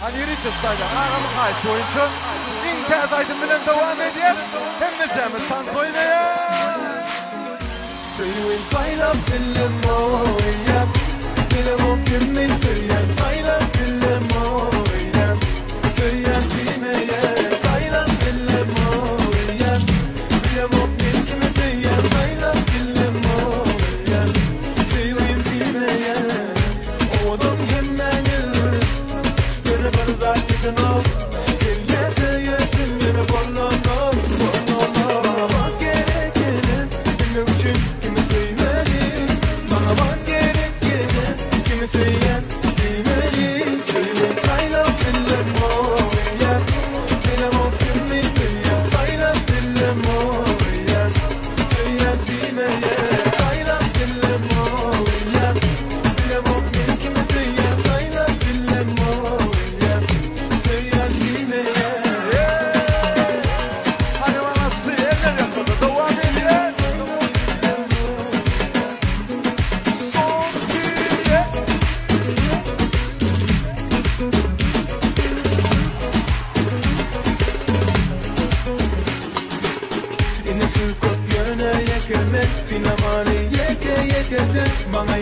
Hani Ritterstein'da ağamı karşı oyuncu İnter Aydın bilen devam ediyor. Hem de Cemil Tanz oynaya. Söyleyeyim sayla dilim oya. Dilim o kimmin söyleyen sayla dilim oya. Söyleyen dineye sayla dilim oya. Dilim o kimmin söyleyen sayla dilim oya. Söyleyeyim dineye oğlum hemmenin. Beni bana zaten ol. Gel yesin beni bana. Bana